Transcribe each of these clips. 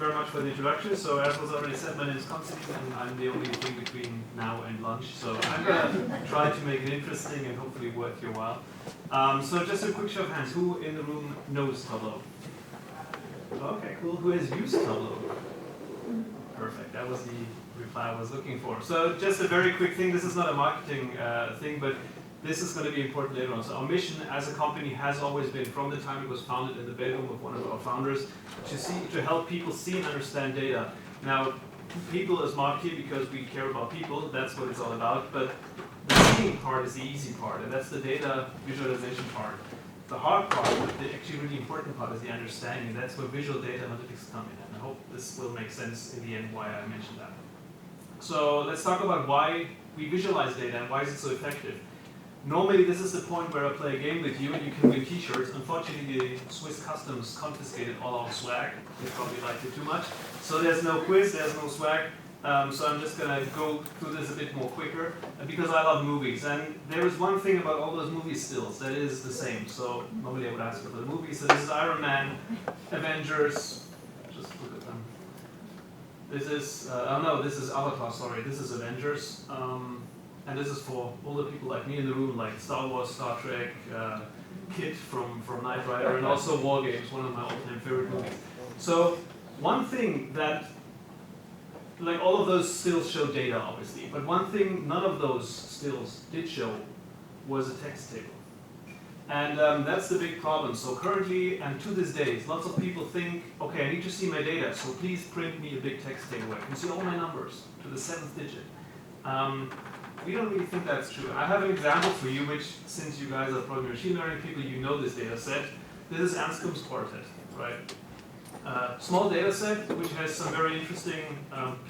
very much for the introduction. So as was already said, my name is Konstantin, and I'm the only thing between now and lunch. So I'm going to try to make it interesting and hopefully worth your while. So just a quick show of hands. Who in the room knows Tableau? Okay, cool. Who has used Tableau? Perfect. That was the reply I was looking for. So just a very quick thing. This is not a marketing thing, but this is going to be important later on. So our mission as a company has always been, from the time it was founded in the bedroom of one of our founders, to help people see and understand data. Now, people is marked here because we care about people. That's what it's all about. But the seeing part is the easy part, and that's the data visualization part. The hard part, the actually really important part, is the understanding. That's where visual data analytics come in. And I hope this will make sense in the end why I mentioned that. So let's talk about why we visualize data and why is it so effective. Normally, this is the point where I play a game with you and you can win t-shirts. Unfortunately, the Swiss customs confiscated all our swag. They probably liked it too much. So there's no quiz, there's no swag. So I'm just going to go through this a bit more quicker because I love movies. And there is one thing about all those movie stills that is the same. So normally I would ask for the movies. So this is Iron Man, Avengers. Just look at them. This is, this is Avatar, sorry. This is Avengers. And this is for all the people like me in the room, like Star Wars, Star Trek, Kit from Knight Rider, and also War Games, one of my all-time favorite movies. So one thing that, like all of those stills show data, obviously, but one thing none of those stills did show was a text table. And that's the big problem. So currently, and to this day, lots of people think, okay, I need to see my data, so please print me a big text table where I can see all my numbers to the 7th digit. We don't really think that's true. I have an example for you, which, since you guys are probably machine learning people, you know this data set. This is Anscombe's quartet, right? Small data set, which has some very interesting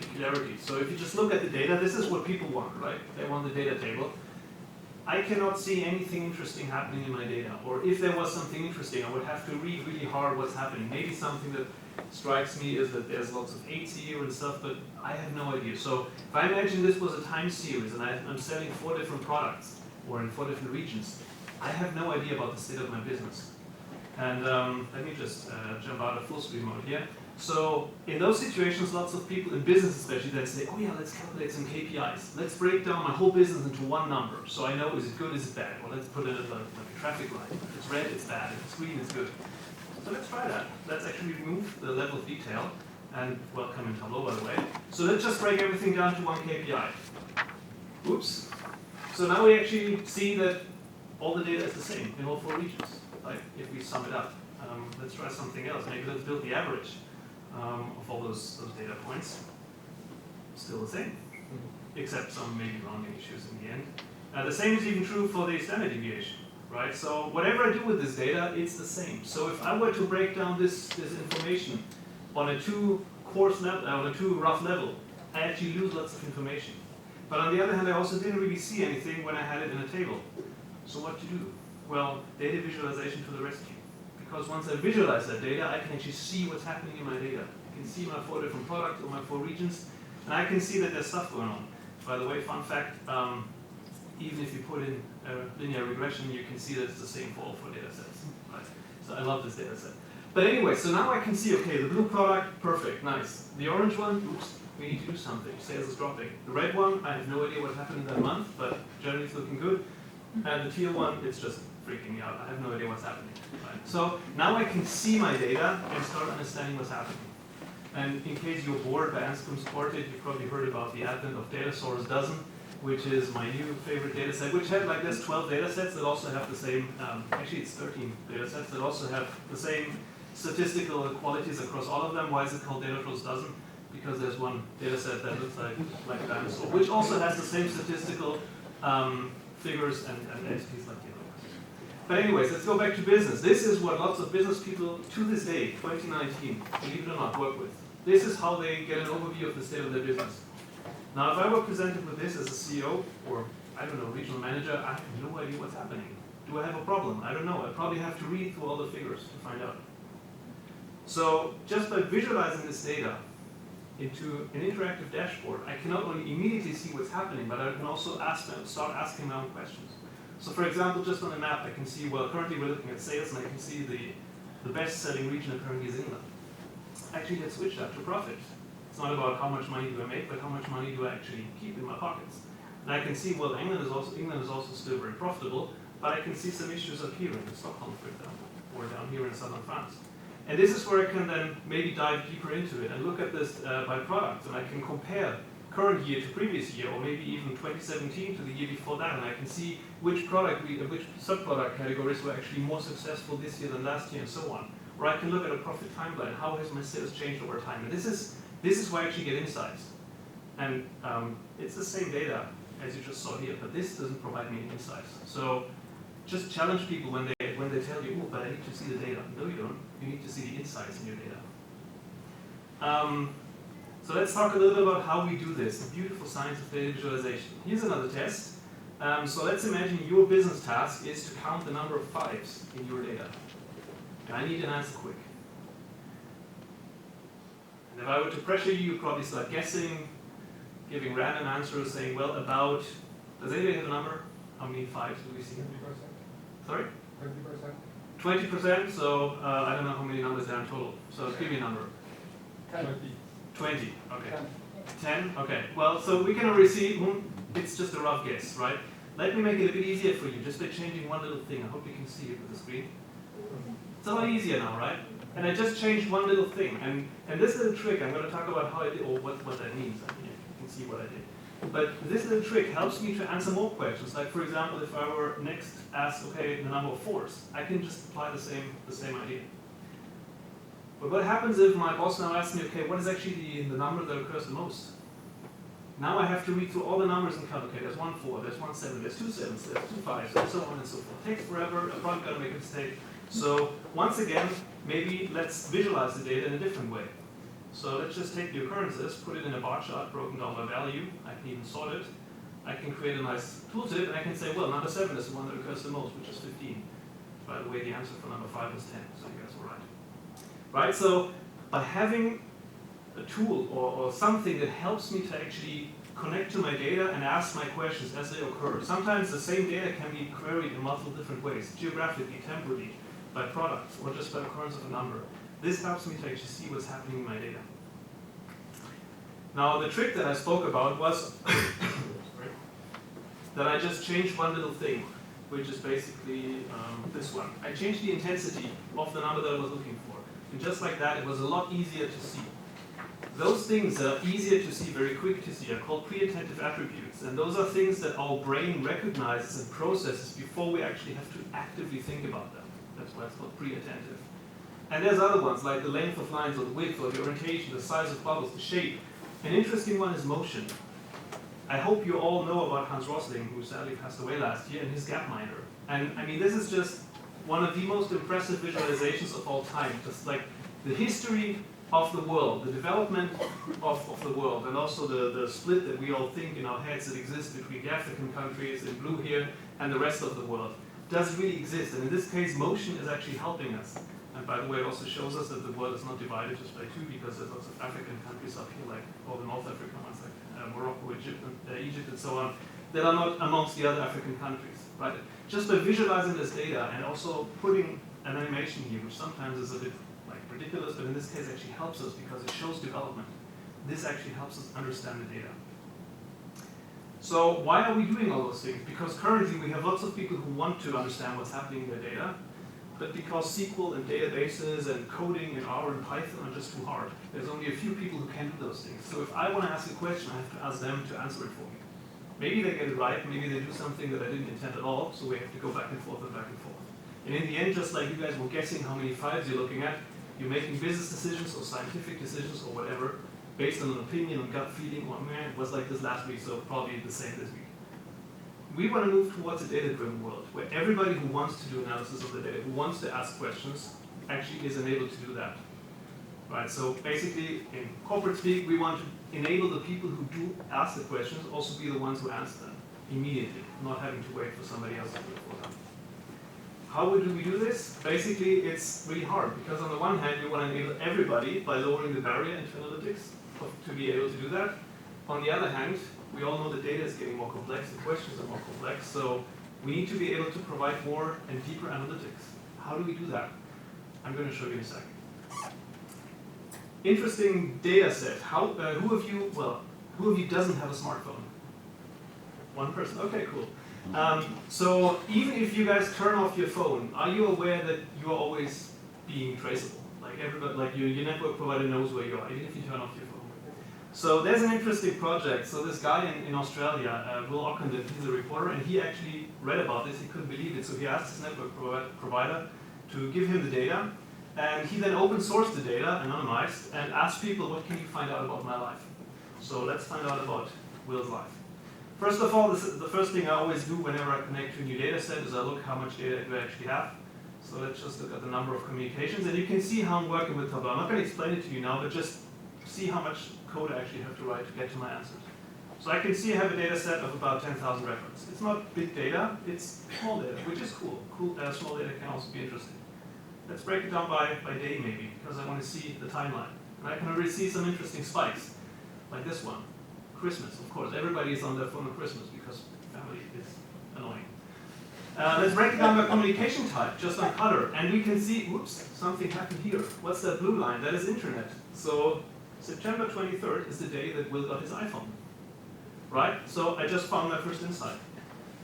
peculiarities. So if you just look at the data, this is what people want, right? They want the data table. I cannot see anything interesting happening in my data. Or if there was something interesting, I would have to read really hard what's happening. Maybe something that strikes me is that there's lots of 8s here and stuff, but I have no idea. So if I imagine this was a time series and I'm selling 4 different products or in 4 different regions, I have no idea about the state of my business. And let me just jump out of full screen mode here. So in those situations, lots of people in business especially, they say, oh yeah, let's calculate some KPIs. Let's break down my whole business into one number. So I know, is it good, is it bad? Well, let's put it like a traffic light. If it's red, it's bad. If it's green, it's good. So let's try that. Let's actually remove the level of detail. And welcome in Tableau, by the way. So let's just break everything down to one KPI. Oops. So now we actually see that all the data is the same in all 4 regions. Like if we sum it up. Let's try something else. Maybe let's build the average of all those data points. Still the same, except some maybe rounding issues in the end. The same is even true for the standard deviation, right? So whatever I do with this data, it's the same. So if I were to break down this information on a too coarse level, on a too rough level, I actually lose lots of information. But on the other hand, I also didn't really see anything when I had it in a table. So what to do? Well, data visualization to the rescue. Because once I visualize that data, I can actually see what's happening in my data. I can see my 4 different products or my 4 regions, and I can see that there's stuff going on. By the way, fun fact, even if you put in linear regression, you can see that it's the same for all 4 data sets. Right? So I love this data set. But anyway, so now I can see, okay, the blue product, perfect, nice. The orange one, oops, we need to do something. Sales is dropping. The red one, I have no idea what happened in that month, but generally it's looking good. And the teal one, it's just freaking me out. I have no idea what's happening. Right? So now I can see my data and start understanding what's happening. And in case you're bored by Anscombe's quartet, you've probably heard about the advent of Data Source Dozen, which is my new favorite data set, which had like this 12 data sets that also have the same, actually it's 13 data sets that also have the same statistical qualities across all of them. Why is it called Data Source Dozen? Because there's one data set that looks like a dinosaur, which also has the same statistical figures and entities like the other ones. But anyways, let's go back to business. This is what lots of business people to this day, 2019, believe it or not, work with. This is how they get an overview of the state of their business. Now, if I were presented with this as a CEO or, I don't know, regional manager, I have no idea what's happening. Do I have a problem? I don't know. I probably have to read through all the figures to find out. So just by visualizing this data into an interactive dashboard, I can not only immediately see what's happening, but I can also start asking my own questions. So for example, just on the map, I can see, well, currently we're looking at sales, and I can see the best-selling region apparently is England. actually let's switch that to profit. It's not about how much money do I make, but how much money do I actually keep in my pockets. And I can see, well, England is also still very profitable, but I can see some issues up here in Stockholm, for example, or down here in southern France. And this is where I can then maybe dive deeper into it and look at this by product, and I can compare current year to previous year, or maybe even 2017 to the year before that, and I can see which which sub-product categories were actually more successful this year than last year, and so on. Or I can look at a profit timeline. How has my sales changed over time? And this is where I actually get insights. And it's the same data as you just saw here, but this doesn't provide me any insights. So just challenge people when they tell you, oh, but I need to see the data. No, you don't. You need to see the insights in your data. So let's talk a little bit about how we do this, the beautiful science of data visualization. Here's another test. So let's imagine your business task is to count the number of 5s in your data. And I need an answer quick. And if I were to pressure you, you'd probably start guessing, giving random answers, saying, well, about, does anybody have a number? How many 5s do we see? 20%. Sorry? 20%. 20%, so I don't know how many numbers there are in total. So give me a number. 20. 20, okay. 10, okay. Well, so we can already see, it's just a rough guess, right? Let me make it a bit easier for you, just by changing one little thing. I hope you can see it with the screen. It's a lot easier now, right? And I just changed one little thing. And this little trick, I'm going to talk about how I did, or what that means. I mean, you can see what I did. But this little trick helps me to answer more questions. Like, for example, if I were next asked, okay, the number of 4s, I can just apply the same idea. But what happens if my boss now asks me, okay, what is actually the number that occurs the most? Now I have to read through all the numbers and count, okay, there's 1 4, there's 1 7, there's 2 7s, there's 2 5s, and so on and so forth. It takes forever, I'm probably going to make a mistake. So once again, maybe let's visualize the data in a different way. So let's just take the occurrences, put it in a bar chart broken down by value. I can even sort it. I can create a nice tooltip, and I can say, well, number 7 is the one that occurs the most, which is 15. By the way, the answer for number 5 is 10, so you guys were right. Right, so by having a tool or something that helps me to actually connect to my data and ask my questions as they occur. Sometimes the same data can be queried in multiple different ways, geographically, temporally, by product, or just by occurrence of a number. This helps me to actually see what's happening in my data. Now, the trick that I spoke about was that I just changed one little thing, which is basically this one. I changed the intensity of the number that I was looking for. And just like that, it was a lot easier to see. Those things that are easier to see, very quick to see, are called pre-attentive attributes. And those are things that our brain recognizes and processes before we actually have to actively think about them. That's why it's called pre-attentive. And there's other ones, like the length of lines, or the width, or the orientation, the size of bubbles, the shape. An interesting one is motion. I hope you all know about Hans Rosling, who sadly passed away last year, and his gapminder. And I mean, this is just one of the most impressive visualizations of all time. Just like the history of the world, the development of the world, and also the split that we all think in our heads that exists between the African countries in blue here and the rest of the world does really exist. And in this case, motion is actually helping us. And by the way, it also shows us that the world is not divided just by 2, because there's lots of African countries up here, like all the North African ones, like Morocco, Egypt, and so on, that are not amongst the other African countries. Right? Just by visualizing this data and also putting an animation here, which sometimes is a bit ridiculous, but in this case actually helps us because it shows development. This actually helps us understand the data. So why are we doing all those things? Because currently we have lots of people who want to understand what's happening in their data, but because SQL and databases and coding in R and Python are just too hard, there's only a few people who can do those things. So if I want to ask a question, I have to ask them to answer it for me. Maybe they get it right, maybe they do something that I didn't intend at all, so we have to go back and forth and back and forth. And in the end, just like you guys were guessing how many 5s you're looking at, you're making business decisions or scientific decisions or whatever based on an opinion, on gut feeling, or man, it was like this last week, so probably the same this week. We want to move towards a data-driven world where everybody who wants to do analysis of the data, who wants to ask questions, actually is enabled to do that. Right? So basically, in corporate speak, we want to enable the people who do ask the questions also be the ones who answer them immediately, not having to wait for somebody else to do it for them. How do we do this? Basically, it's really hard because on the one hand, we want to enable everybody by lowering the barrier into analytics to be able to do that. On the other hand, we all know the data is getting more complex, the questions are more complex, so we need to be able to provide more and deeper analytics. How do we do that? I'm going to show you in a second. interesting data set. Who of you doesn't have a smartphone? One person. Okay, cool. So even if you guys turn off your phone, are you aware that you are always being traceable? Like everybody, like your network provider knows where you are, even if you turn off your phone. So there's an interesting project. So this guy in Australia, Will Ockenden, he's a reporter, and he actually read about this. He couldn't believe it, so he asked his network provider to give him the data, and he then open sourced the data, anonymized, and asked people, what can you find out about my life? So let's find out about Will's life. First of all, the first thing I always do whenever I connect to a new data set is I look how much data do I actually have. So let's just look at the number of communications, and you can see how I'm working with Tableau. I'm not going to explain it to you now, but just see how much code I actually have to write to get to my answers. So I can see I have a data set of about 10,000 records. It's not big data, it's small data, which is cool. Small data can also be interesting. Let's break it down by day maybe, because I want to see the timeline. And I can already see some interesting spikes, like this one. Christmas, of course. Everybody is on their phone at Christmas because family is annoying. Let's break it down by communication type, just on color. And we can see, whoops, something happened here. What's that blue line? That is internet. So September 23rd is the day that Will got his iPhone. Right? So I just found my first insight.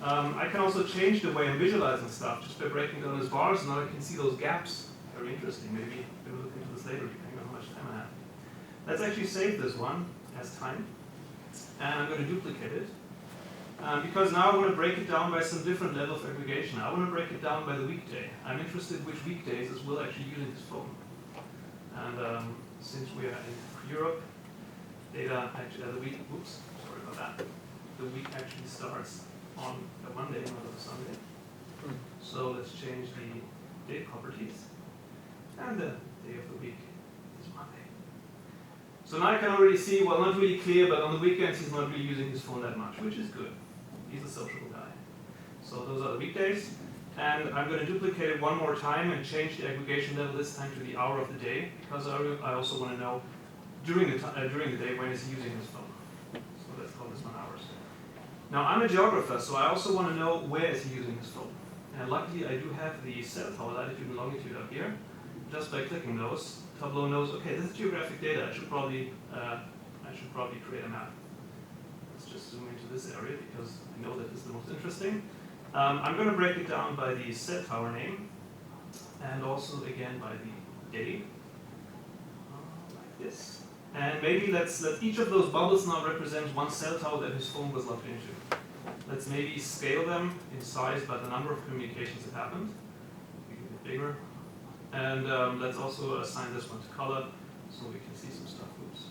I can also change the way I'm visualizing stuff just by breaking down those bars. Now I can see those gaps. Very interesting. Maybe we'll look into this later, depending on how much time I have. Let's actually save this one as time. And I'm going to duplicate it. Because now I want to break it down by some different level of aggregation. I want to break it down by the weekday. I'm interested in which weekdays is Will actually using his phone. And since we are in Europe, data actually, the week, oops, sorry about that. The week actually starts on a Monday, not on a Sunday. So let's change the date properties. And the day of the week is Monday. So now I can already see, well, not really clear, but on the weekends he's not really using his phone that much, which is good. He's a sociable guy. So those are the weekdays. And I'm going to duplicate it one more time and change the aggregation level this time to the hour of the day, because I also want to know during the day when is he using his phone. So let's call this one hours. Now I'm a geographer, so I also want to know where is he using his phone. And luckily I do have the cell tower latitude and longitude up here. Just by clicking those, Tableau knows, okay, this is geographic data. I should probably create a map. Let's just zoom into this area because I know that this is the most interesting. I'm going to break it down by the cell tower name, and also again by the day, like this. And maybe let's let each of those bubbles now represent one cell tower that his phone was logged into. Let's maybe scale them in size by the number of communications that happened. Make it a bit bigger. And let's also assign this one to color so we can see some stuff. Oops.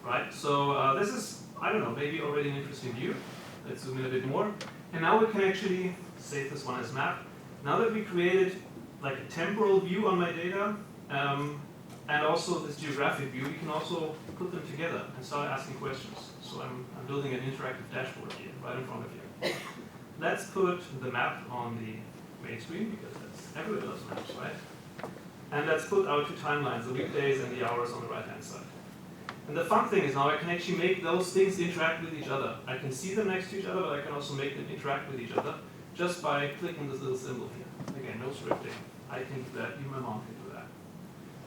Right, so this is, I don't know, maybe already an interesting view. Let's zoom in a bit more. And now we can actually save this one as map. Now that we created like a temporal view on my data, and also this geographic view, we can also put them together and start asking questions. So I'm building an interactive dashboard here, right in front of you. Let's put the map on the main screen, because everybody loves maps, right? And let's put our two timelines, the weekdays and the hours on the right-hand side. And the fun thing is now I can actually make those things interact with each other. I can see them next to each other, but I can also make them interact with each other just by clicking this little symbol here. Again, no scripting. I can do that, even my mom can do that.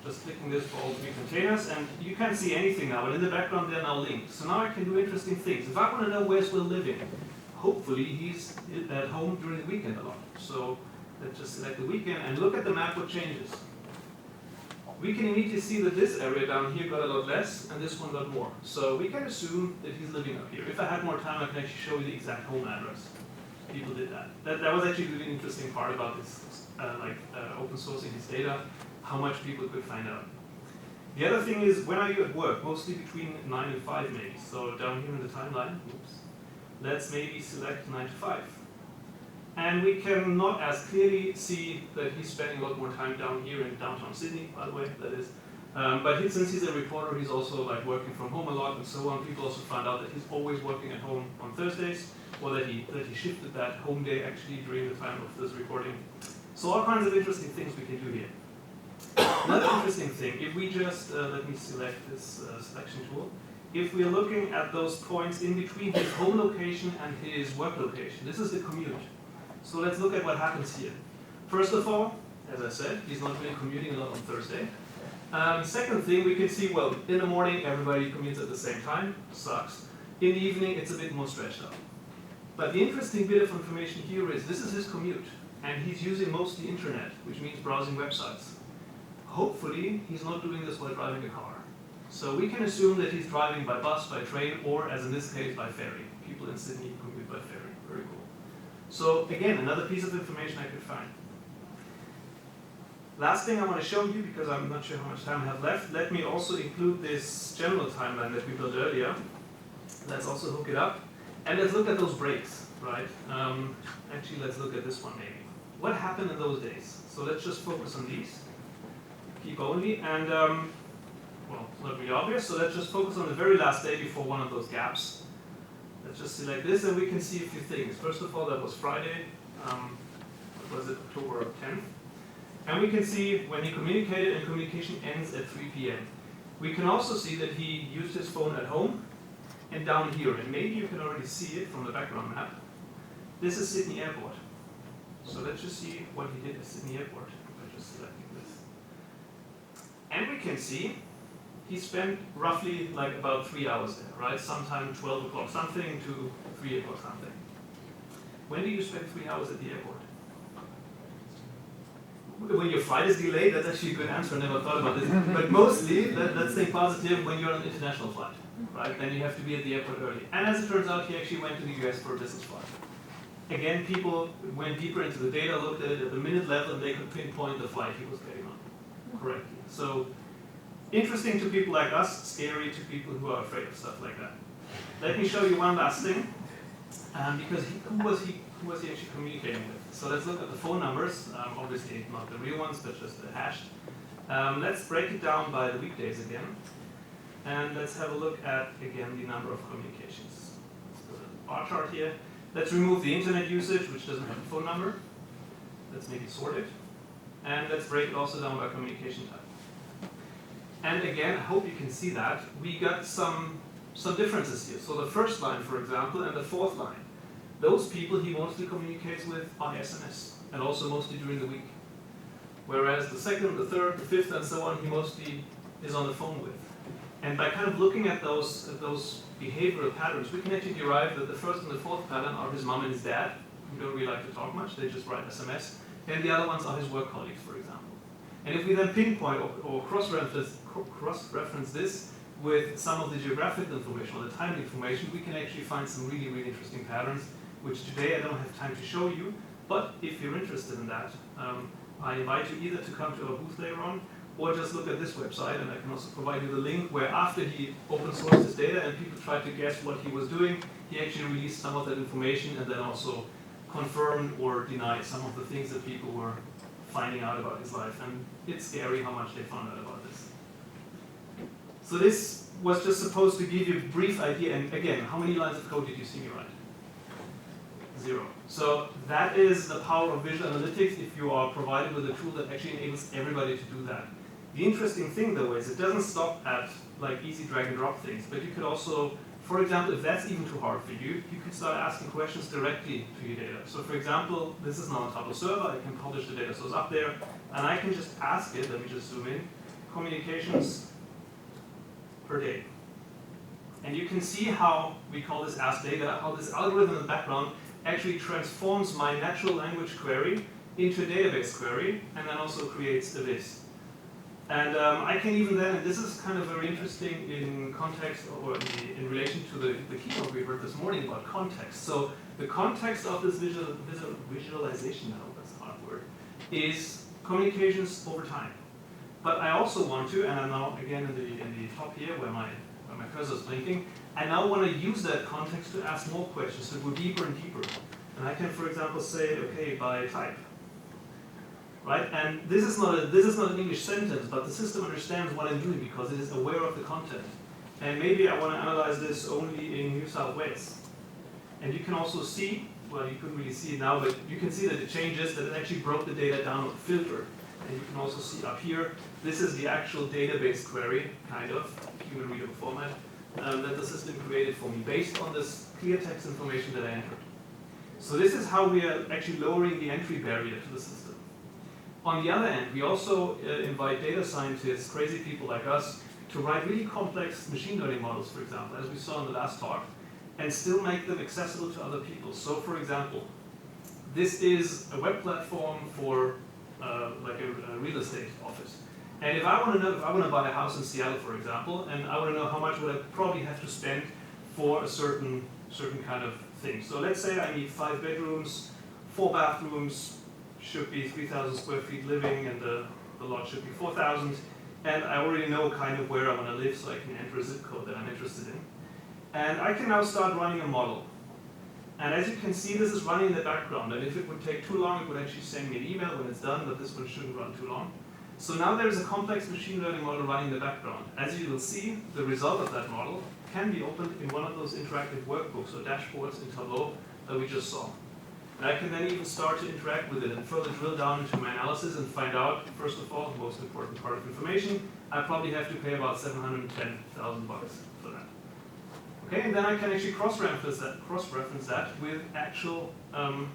Just clicking this for all three containers, and you can't see anything now, but in the background they're now linked. So now I can do interesting things. If I want to know where's Will living, hopefully he's at home during the weekend a lot. So let's just select the weekend and look at the map what changes. We can immediately see that this area down here got a lot less and this one got more. So we can assume that he's living up here. If I had more time, I can actually show you the exact home address. People did that. That was actually the really interesting part about this, open sourcing his data, how much people could find out. The other thing is, when are you at work? Mostly between 9 and 5 maybe. So down here in the timeline, oops, let's maybe select 9 to 5. And we can not as clearly see that he's spending a lot more time down here in downtown Sydney, by the way, that is. But since he's a reporter, he's also like working from home a lot and so on. People also found out that he's always working at home on Thursdays, or that he shifted that home day actually during the time of this recording. So all kinds of interesting things we can do here. Another interesting thing, if we just, let me select this selection tool. If we're looking at those points in between his home location and his work location, this is the commute. So let's look at what happens here. First of all, as I said, he's not really commuting a lot on Thursday. Second thing, we can see, well, in the morning everybody commutes at the same time, sucks. In the evening it's a bit more stretched out. But the interesting bit of information here is this is his commute, and he's using mostly internet, which means browsing websites. Hopefully he's not doing this while driving a car. So we can assume that he's driving by bus, by train, or as in this case, by ferry. People in Sydney commute by ferry, very cool. So again, another piece of information I could find. Last thing I want to show you, because I'm not sure how much time I have left, let me also include this general timeline that we built earlier. Let's also hook it up. And let's look at those breaks, right? Actually, let's look at this one maybe. What happened in those days? So let's just focus on these. Keep only, and well, it's not really obvious, so let's just focus on the very last day before one of those gaps. Let's just select this and we can see a few things. First of all, that was Friday, what was it, October 10th. And we can see when he communicated, and communication ends at 3 p.m. We can also see that he used his phone at home and down here, and maybe you can already see it from the background map. This is Sydney Airport. So let's just see what he did at Sydney Airport by just selecting this. And we can see he spent roughly like about 3 hours there, right? Sometime 12 o'clock something to 3 o'clock something. When do you spend 3 hours at the airport? When your flight is delayed, that's actually a good answer, I never thought about this. But mostly, let's think positive, when you're on an international flight, right? Then you have to be at the airport early. And as it turns out, he actually went to the US for a business flight. Again, people went deeper into the data, looked at it at the minute level, and they could pinpoint the flight he was getting on correctly. So, interesting to people like us, scary to people who are afraid of stuff like that. Let me show you one last thing, because who was he actually communicating with? So let's look at the phone numbers, obviously not the real ones, but just the hashed. Let's break it down by the weekdays again, and let's have a look at, again, the number of communications. Let's go to the bar chart here. Let's remove the internet usage, which doesn't have a phone number. Let's make it sorted. And let's break it also down by communication type. And again, I hope you can see that. We got some differences here. So the first line, for example, and the fourth line. Those people he mostly communicates with by SMS, and also mostly during the week. Whereas the second, the third, the fifth, and so on, he mostly is on the phone with. And by kind of looking at those behavioral patterns, we can actually derive that the first and the fourth pattern are his mom and his dad, who don't really like to talk much, they just write SMS, and the other ones are his work colleagues, for example. And if we then pinpoint or cross-reference this with some of the geographical information or the time information, we can actually find some really, really interesting patterns, which today I don't have time to show you, but if you're interested in that, I invite you either to come to our booth later on, or just look at this website, and I can also provide you the link where after he open sourced his data and people tried to guess what he was doing, he actually released some of that information and then also confirmed or denied some of the things that people were finding out about his life. And it's scary how much they found out about this. So this was just supposed to give you a brief idea, and again, how many lines of code did you see me write? 0. So that is the power of visual analytics if you are provided with a tool that actually enables everybody to do that. The interesting thing though is it doesn't stop at like easy drag and drop things, but you could also, for example, if that's even too hard for you, you could start asking questions directly to your data. So for example, this is now on top of server, I can publish the data source up there, and I can just ask it, let me just zoom in, communications per day. And you can see how we call this ask data, how this algorithm in the background actually transforms my natural language query into a database query, and then also creates a list. And I can even then, and this is kind of very interesting in context or in relation to the keynote we heard this morning about context. So the context of this visualization, I hope that's a hard word, is communications over time. But I also want to, and I'm now again in the top here where my cursor is blinking, I now want to use that context to ask more questions, to go deeper and deeper. And I can, for example, say, okay, by type. Right? And this is not an English sentence, but the system understands what I'm doing because it is aware of the content. And maybe I want to analyze this only in New South Wales. And you can also see, well, you couldn't really see it now, but you can see that it changes, that it actually broke the data down with a filter. And you can also see up here, this is the actual database query, kind of, human readable format, that the system created for me based on this clear text information that I entered. So this is how we are actually lowering the entry barrier to the system. On the other end, we also invite data scientists, crazy people like us, to write really complex machine learning models, for example, as we saw in the last talk, and still make them accessible to other people. So, for example, this is a web platform for like a real estate office. And if I want to know, if I want to buy a house in Seattle, for example, and I want to know how much would I probably have to spend for a certain kind of thing. So let's say I need 5 bedrooms, 4 bathrooms, should be 3,000 square feet living, and the lot should be 4,000. And I already know kind of where I want to live, so I can enter a zip code that I'm interested in. And I can now start running a model. And as you can see, this is running in the background. And if it would take too long, it would actually send me an email when it's done, but this one shouldn't run too long. So now there's a complex machine learning model running in the background. As you will see, the result of that model can be opened in one of those interactive workbooks or dashboards in Tableau that we just saw. And I can then even start to interact with it and further drill down into my analysis and find out, first of all, the most important part of information. I probably have to pay about $710,000 for that. Okay, and then I can actually cross-reference that with actual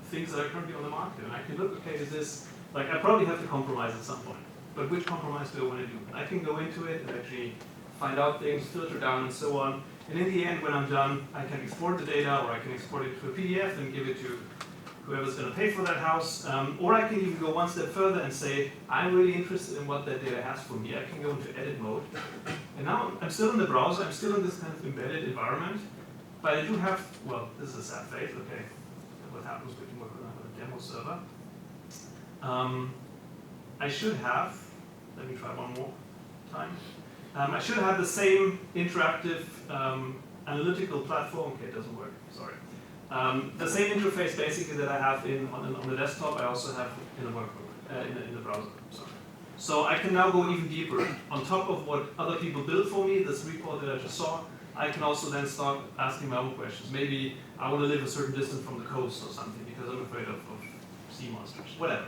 things that are currently on the market. And I can look, okay, is this, like I probably have to compromise at some point, but which compromise do I want to do? I can go into it and actually find out things, filter down and so on. And in the end, when I'm done, I can export the data, or I can export it to a PDF and give it to whoever's going to pay for that house. Or I can even go one step further and say, I'm really interested in what that data has for me. I can go into edit mode. And now I'm still in the browser, I'm still in this kind of embedded environment, but I do have, well, this is a sad face, okay. What happens when you work on a demo server? I should have, let me try one more time. I should have the same interactive analytical platform. Okay, it doesn't work, sorry. The same interface basically that I have on the desktop, I also have in the workbook, in the browser, sorry. So I can now go even deeper. On top of what other people built for me, this report that I just saw, I can also then start asking my own questions. Maybe I want to live a certain distance from the coast or something because I'm afraid of sea monsters, whatever.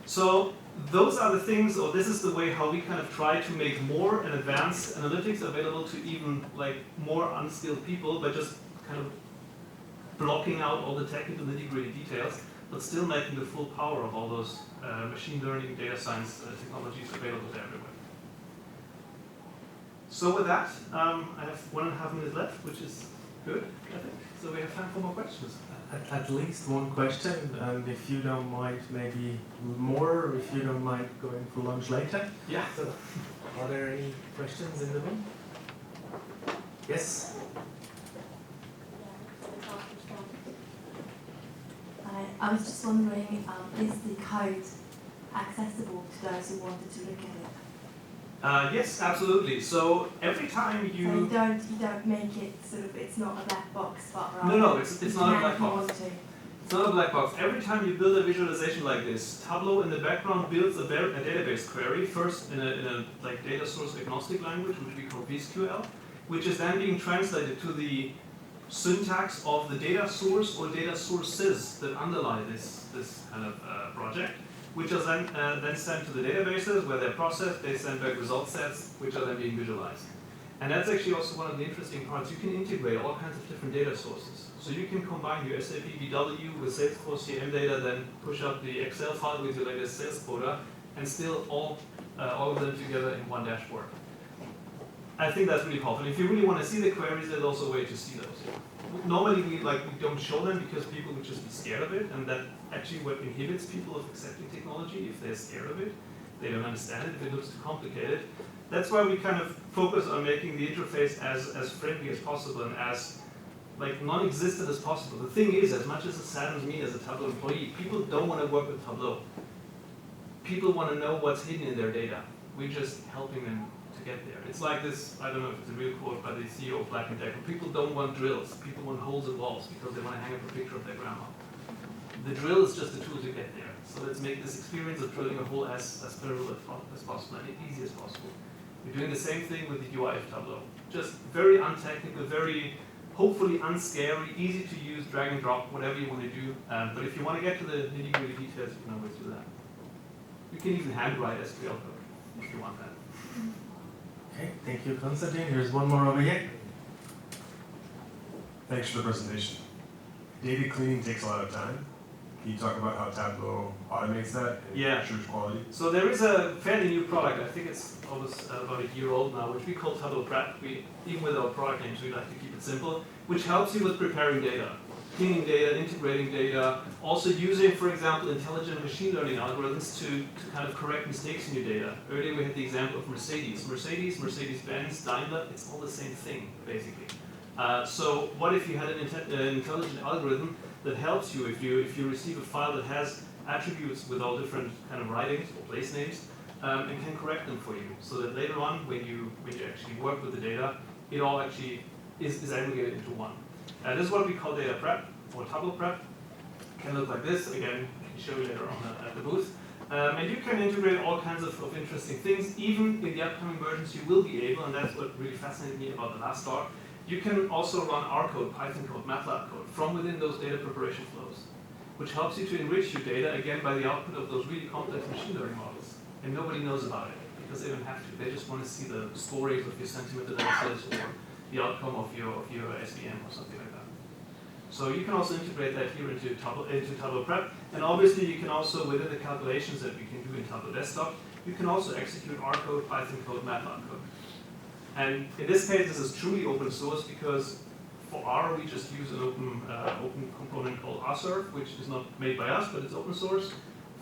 So those are the things, or this is the way how we kind of try to make more and advanced analytics available to even like more unskilled people, but just kind of blocking out all the technical nitty-gritty details, but still making the full power of all those machine learning, data science technologies available to everyone. So with that, I have 1.5 minutes left, which is good, I think. So we have time for more questions. At least one question, and if you don't mind, maybe more, if you don't mind going for lunch later. Yeah. So, are there any questions in the room? Yes? I was just wondering, is the code accessible to those who wanted to look at it? Yes, absolutely. So every time So you don't make it sort of, it's not a black box, but rather No, it's not a black box. To. It's not a black box. Every time you build a visualization like this, Tableau in the background builds a database query, first in a like data source agnostic language, which we call VSQL, which is then being translated to the syntax of the data source or data sources that underlie this kind of project, which are then sent to the databases where they're processed. They send back result sets, which are then being visualized. And that's actually also one of the interesting parts. You can integrate all kinds of different data sources. So you can combine your SAP BW with Salesforce CM data, then push up the Excel file with your latest sales quota, and still all of them together in one dashboard. I think that's really powerful. If you really want to see the queries, there's also a way to see those. Normally we don't show them because people would just be scared of it, and that actually what inhibits people of accepting technology. If they're scared of it, they don't understand it, if it looks too complicated. That's why we kind of focus on making the interface as friendly as possible and as non-existent as possible. The thing is, as much as it saddens me as a Tableau employee, people don't want to work with Tableau. People want to know what's hidden in their data. We're just helping them to get there. It's like this, I don't know if it's a real quote by the CEO of Black & Decker. People don't want drills. People want holes in walls because they want to hang up a picture of their grandma. The drill is just a tool to get there. So let's make this experience of drilling a hole as pleasurable as possible and easy as possible. We're doing the same thing with the UI of Tableau. Just very untechnical, very hopefully unscary, easy to use, drag and drop, whatever you want to do. But if you want to get to the nitty-gritty details, you can always do that. You can even handwrite SQL code if you want that. Okay, thank you, Konstantin. Here's one more over here. Thanks for the presentation. Data cleaning takes a lot of time. Can you talk about how Tableau automates that and Yeah. ensures quality? So there is a fairly new product, I think it's almost about a year old now, which we call Tableau Prep. Even with our product names, we like to keep it simple, which helps you with preparing data, cleaning data, integrating data, also using, for example, intelligent machine learning algorithms to kind of correct mistakes in your data. Earlier we had the example of Mercedes. Mercedes-Benz, Daimler, it's all the same thing, basically. So what if you had an intelligent algorithm that helps you if you receive a file that has attributes with all different kind of writings or place names, and can correct them for you, so that later on, when you actually work with the data, it all actually is aggregated into one. This is what we call data prep or Tableau prep. It can look like this. Again, I can show you later on at the booth. And you can integrate all kinds of interesting things. Even in the upcoming versions, you will be able, and that's what really fascinated me about the last talk. You can also run R code, Python code, MATLAB code from within those data preparation flows, which helps you to enrich your data, again, by the output of those really complex machine learning models. And nobody knows about it, because they don't have to. They just want to see the score rate of your centimeter analysis or the outcome of your SVM or something like that. So you can also integrate that here into Tableau Prep. And obviously, you can also, within the calculations that we can do in Tableau Desktop, you can also execute R code, Python code, MATLAB code. And in this case, this is truly open source because for R, we just use an open component called rserv, which is not made by us, but it's open source.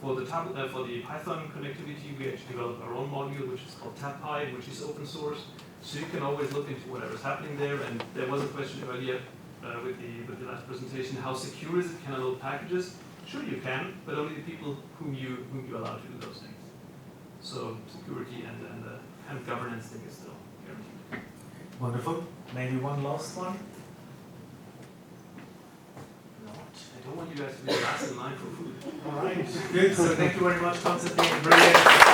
For the Python connectivity, we actually developed our own module, which is called TabPy, which is open source. So you can always look into whatever's happening there. And there was a question earlier with the last presentation: how secure is it? Can I load packages? Sure, you can, but only the people whom you allow to do those things. So security and the kind of governance thing is still guaranteed. Wonderful. Maybe one last one. I don't want you guys to be the last in line for food. All right. Good. So thank you very much, Constantine. Brilliant.